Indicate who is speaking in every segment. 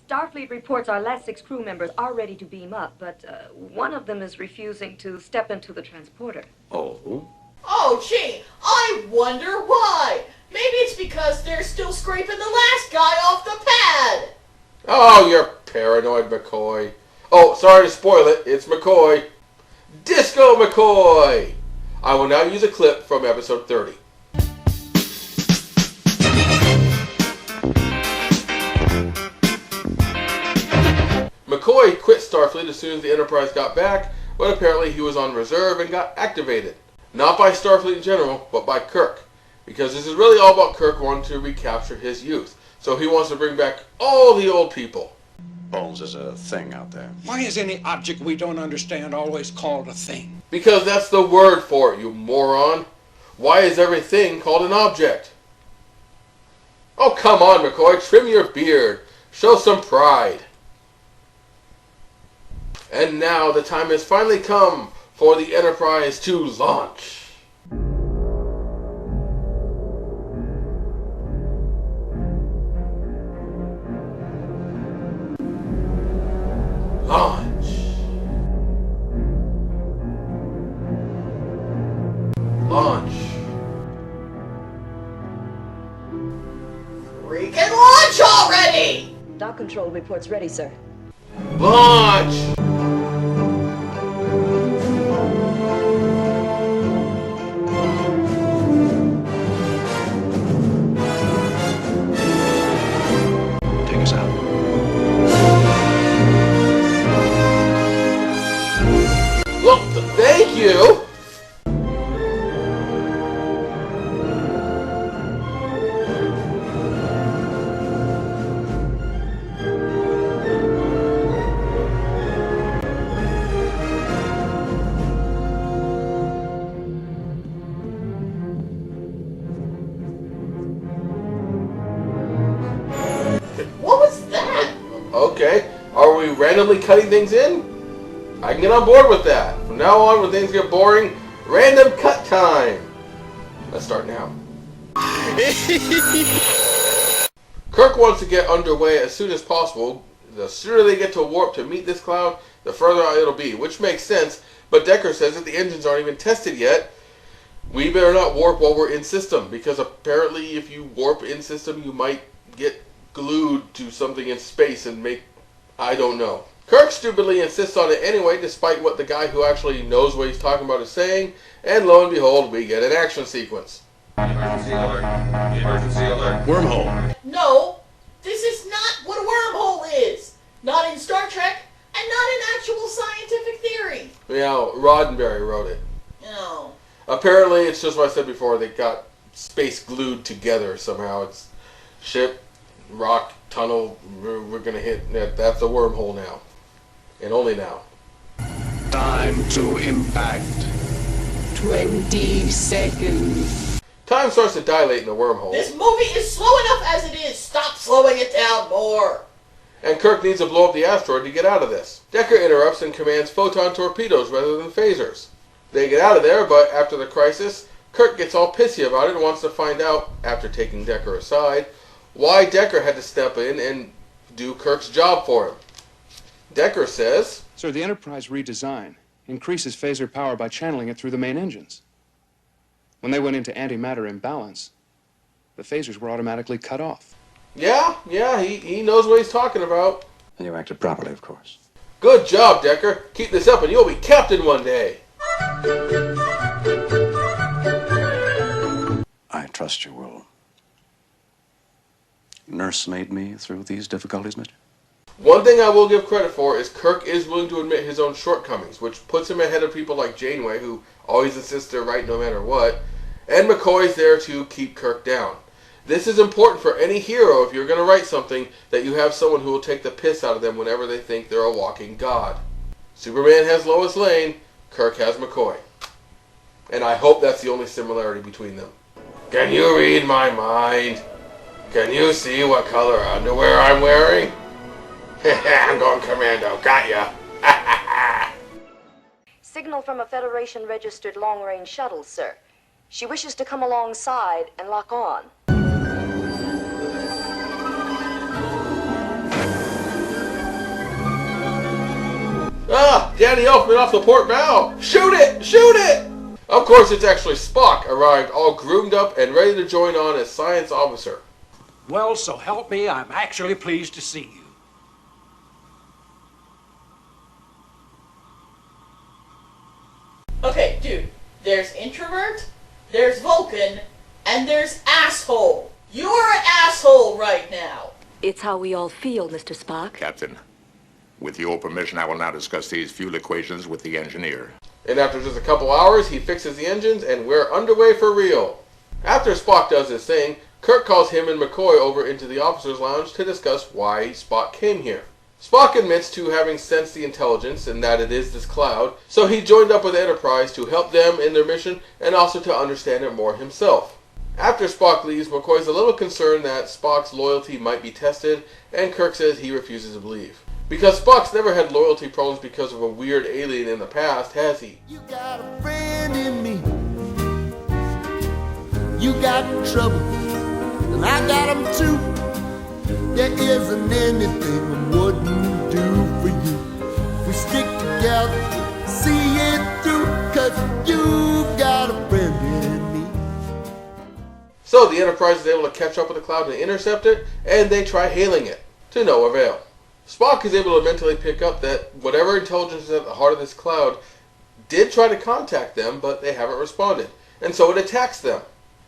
Speaker 1: Starfleet reports our last 6 crew members are ready to beam up, but one of them is refusing to step into the transporter.
Speaker 2: Oh?
Speaker 3: Oh, gee, I wonder why. Maybe it's because they're still scraping the last guy off the pad.
Speaker 2: Oh, you're paranoid, McCoy. Oh, sorry to spoil it. It's McCoy. Disco McCoy! I will now use a clip from episode 30. McCoy quit Starfleet as soon as the Enterprise got back, but apparently he was on reserve and got activated. Not by Starfleet in general, but by Kirk. Because this is really all about Kirk wanting to recapture his youth. So he wants to bring back all the old people.
Speaker 4: Bones is a thing out there.
Speaker 5: Why is any object we don't understand always called a thing?
Speaker 2: Because that's the word for it, you moron. Why is everything called an object? Oh, come on, McCoy. Trim your beard. Show some pride. And now the time has finally come for the Enterprise to launch. Launch. Launch.
Speaker 3: Freaking launch already!
Speaker 1: Dock control reports ready, sir.
Speaker 2: Launch!
Speaker 4: Take us out.
Speaker 2: Well, thank you!
Speaker 3: What was that?
Speaker 2: Okay, are we randomly cutting things in? I can get on board with that. From now on, when things get boring, random cut time. Let's start now. Kirk wants to get underway as soon as possible. The sooner they get to warp to meet this cloud, the further out it'll be, which makes sense, but Decker says that the engines aren't even tested yet. We better not warp while we're in system, because apparently if you warp in system, you might get glued to something in space and make... I don't know. Kirk stupidly insists on it anyway, despite what the guy who actually knows what he's talking about is saying, and lo and behold, we get an action sequence.
Speaker 6: Emergency alert. Emergency alert.
Speaker 4: Wormhole.
Speaker 3: No, this is not what a wormhole is. Not in Star Trek, and not in actual scientific theory.
Speaker 2: Yeah, Roddenberry wrote it.
Speaker 3: No.
Speaker 2: Apparently, it's just what I said before, they got space glued together somehow. It's ship, rock, tunnel, we're gonna hit, that's a wormhole now. And only now.
Speaker 5: Time to impact.
Speaker 7: 20 seconds.
Speaker 2: Time starts to dilate in the wormhole,
Speaker 3: This movie is slow enough as it is. Stop slowing it down more.
Speaker 2: and Kirk needs to blow up the asteroid to get out of this. Decker interrupts and commands photon torpedoes rather than phasers. They get out of there, but after the crisis, Kirk gets all pissy about it and wants to find out, after taking Decker aside, why Decker had to step in and do Kirk's job for him. Decker says,
Speaker 8: Sir, the Enterprise redesign increases phaser power by channeling it through the main engines. When they went into antimatter imbalance, the phasers were automatically cut off.
Speaker 2: yeah, he knows what he's talking about.
Speaker 4: And you acted properly, of course.
Speaker 2: Good job, Decker. Keep this up and you'll be captain one day.
Speaker 4: I trust you will nursemaid me through these difficulties, mister.
Speaker 2: One thing I will give credit for is Kirk is willing to admit his own shortcomings, which puts him ahead of people like Janeway, who always insists they're right no matter what, and McCoy's there to keep Kirk down. This is important for any hero if you're going to write something, that you have someone who will take the piss out of them whenever they think they're a walking god. Superman has Lois Lane, Kirk has McCoy. And I hope that's the only similarity between them. Can you read my mind? Can you see what color underwear I'm wearing? I'm going commando, got ya.
Speaker 1: Signal from a Federation-registered long-range shuttle, sir. She wishes to come alongside and lock on.
Speaker 2: Danny Elfman off the port bow! Shoot it! Shoot it! Of course, it's actually Spock, arrived all groomed up and ready to join on as science officer.
Speaker 5: Well, so help me, I'm actually pleased to see you.
Speaker 3: Okay, dude, there's introvert, there's Vulcan, and there's asshole. You're an asshole right now.
Speaker 1: It's how we all feel, Mr. Spock.
Speaker 9: Captain, with your permission, I will now discuss these fuel equations with the engineer.
Speaker 2: And after just a couple hours, he fixes the engines and we're underway for real. After Spock does his thing, Kirk calls him and McCoy over into the officers' lounge to discuss why Spock came here. Spock admits to having sensed the intelligence and that it is this cloud, so he joined up with Enterprise to help them in their mission and also to understand it more himself. After Spock leaves, McCoy's a little concerned that Spock's loyalty might be tested, and Kirk says he refuses to believe. Because Spock's never had loyalty problems because of a weird alien in the past, has he?
Speaker 10: You got a friend in me. You got trouble, and I got them too. There isn't anything I wouldn't do for you. We stick together, see it through, 'cause you got a friend in me.
Speaker 2: So the Enterprise is able to catch up with the cloud and intercept it, and they try hailing it, to no avail. Spock is able to mentally pick up that whatever intelligence is at the heart of this cloud did try to contact them, but they haven't responded, and so it attacks them.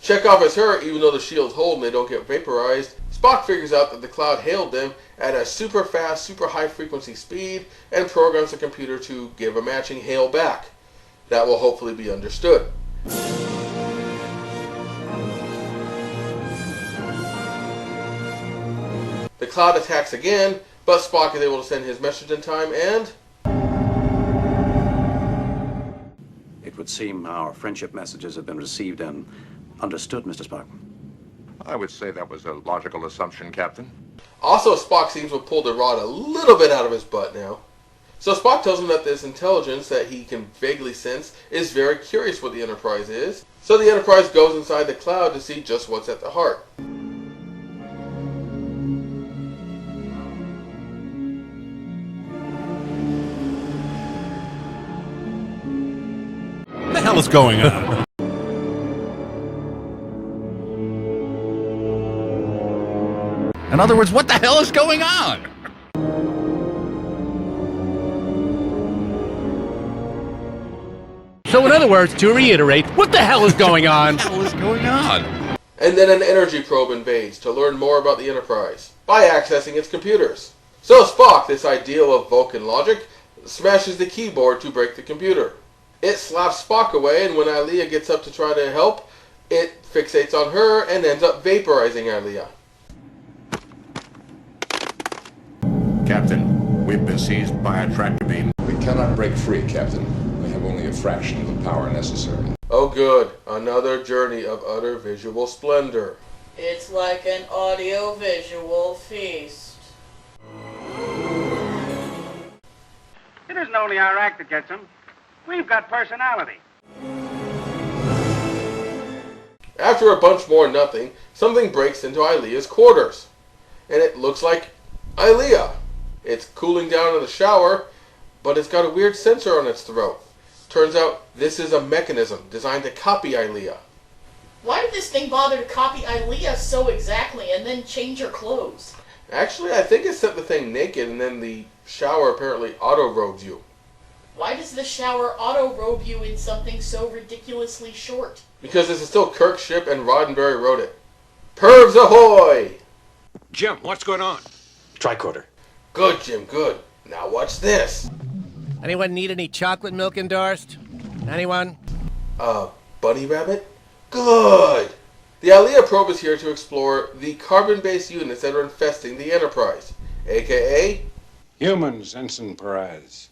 Speaker 2: Chekhov is hurt, even though the shields hold and they don't get vaporized. Spock figures out that the cloud hailed them at a super fast, super high frequency speed, and programs the computer to give a matching hail back. That will hopefully be understood. The cloud attacks again, but Spock is able to send his message in time, and
Speaker 4: It would seem our friendship messages have been received and understood, Mr. Spock.
Speaker 9: I would say that was a logical assumption, Captain.
Speaker 2: also Spock seems to have pulled the rod a little bit out of his butt now. So Spock tells him that this intelligence that he can vaguely sense is very curious what the Enterprise is. So the Enterprise goes inside the cloud to see just what's at the heart.
Speaker 11: What the hell is going on? In other words, what the hell is going on?
Speaker 12: So in other words, to reiterate, what the hell is going on?
Speaker 11: What the hell is going on?
Speaker 2: And then an energy probe invades to learn more about the Enterprise by accessing its computers. So Spock, this ideal of Vulcan logic, smashes the keyboard to break the computer. It slaps Spock away, and when Ilia gets up to try to help, it fixates on her and ends up vaporizing Ilia.
Speaker 9: Captain, we've been seized by a tractor beam.
Speaker 13: We cannot break free, Captain. We have only a fraction of the power necessary.
Speaker 2: Oh good, another journey of utter visual splendor.
Speaker 3: It's like an audio-visual feast.
Speaker 12: It isn't only our act that gets them. We've got personality.
Speaker 2: After a bunch more nothing, something breaks into Ilia's quarters. And it looks like Ilia. It's cooling down in the shower, but it's got a weird sensor on its throat. Turns out this is a mechanism designed to copy Ilia.
Speaker 3: Why did this thing bother to copy Ilia so exactly and then change her clothes?
Speaker 2: Actually, I think it set the thing naked and then the shower apparently auto-robes you.
Speaker 3: Why does the shower auto-robe you in something so ridiculously short?
Speaker 2: Because this is still Kirk's ship and Roddenberry wrote it. Pervs ahoy!
Speaker 5: Jim, what's going on?
Speaker 12: Tricorder.
Speaker 2: Good, Jim, good. Now watch this.
Speaker 12: Anyone need any chocolate milk endorsed? Anyone?
Speaker 2: Bunny rabbit? Good! The Ilia probe is here to explore the carbon-based units that are infesting the Enterprise, aka
Speaker 8: Humans, Ensign Perez.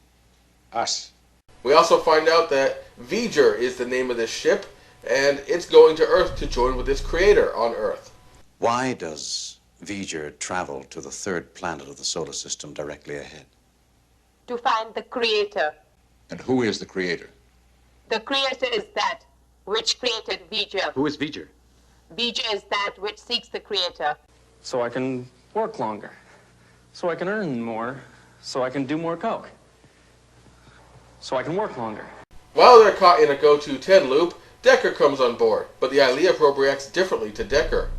Speaker 8: Us.
Speaker 2: We also find out that V-Ger is the name of this ship, and it's going to Earth to join with its creator on Earth.
Speaker 4: Why does V-Ger travel to the third planet of the solar system directly ahead?
Speaker 7: To find the creator.
Speaker 13: And who is the creator?
Speaker 7: The creator is that which created V-Ger.
Speaker 8: Who is V-Ger?
Speaker 7: V-Ger is that which seeks the creator.
Speaker 14: So I can work longer. So I can earn more. So I can do more coke. so I can work longer.
Speaker 2: While they're caught in a go-to-10 loop, Decker comes on board, but the ILEA probe reacts differently to Decker.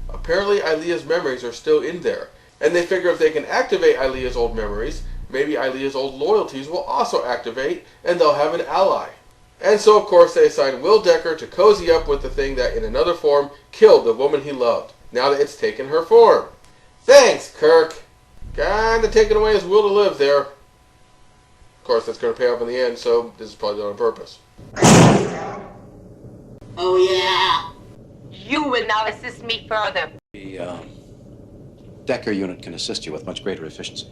Speaker 2: Apparently, ILEA's memories are still in there, and they figure if they can activate ILEA's old memories, maybe ILEA's old loyalties will also activate, and they'll have an ally. And so, of course, they assign Will Decker to cozy up with the thing that, in another form, killed the woman he loved, now that it's taken her form. Thanks, Kirk. Kinda taking away his will to live there. Of course, that's going to pay off in the end, so this is probably done on purpose.
Speaker 7: Oh, yeah. You will now assist me further.
Speaker 4: The Decker unit can assist you with much greater efficiency.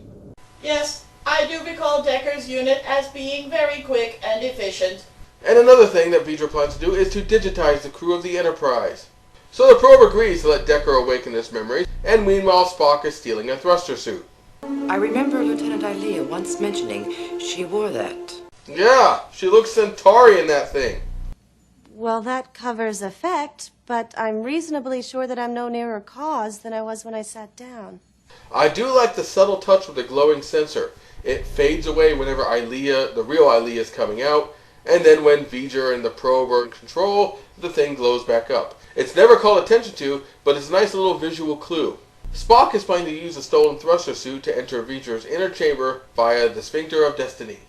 Speaker 3: Yes, I do recall Decker's unit as being very quick and efficient.
Speaker 2: And another thing that V-Ger plans to do is to digitize the crew of the Enterprise. So the probe agrees to let Decker awaken his memories, and meanwhile Spock is stealing a thruster suit.
Speaker 15: I remember Lieutenant ILEA once mentioning she wore that.
Speaker 2: Yeah, she looks Centauri in that thing.
Speaker 16: Well, that covers effect, but I'm reasonably sure that I'm no nearer cause than I was when I sat down.
Speaker 2: I do like the subtle touch with the glowing sensor. It fades away whenever ILEA, the real ILEA, is coming out, and then when V-Ger and the probe are in control, the thing glows back up. It's never called attention to, but it's a nice little visual clue. Spock is planning to use the stolen thruster suit to enter V-Ger's inner chamber via the Sphincter of Destiny.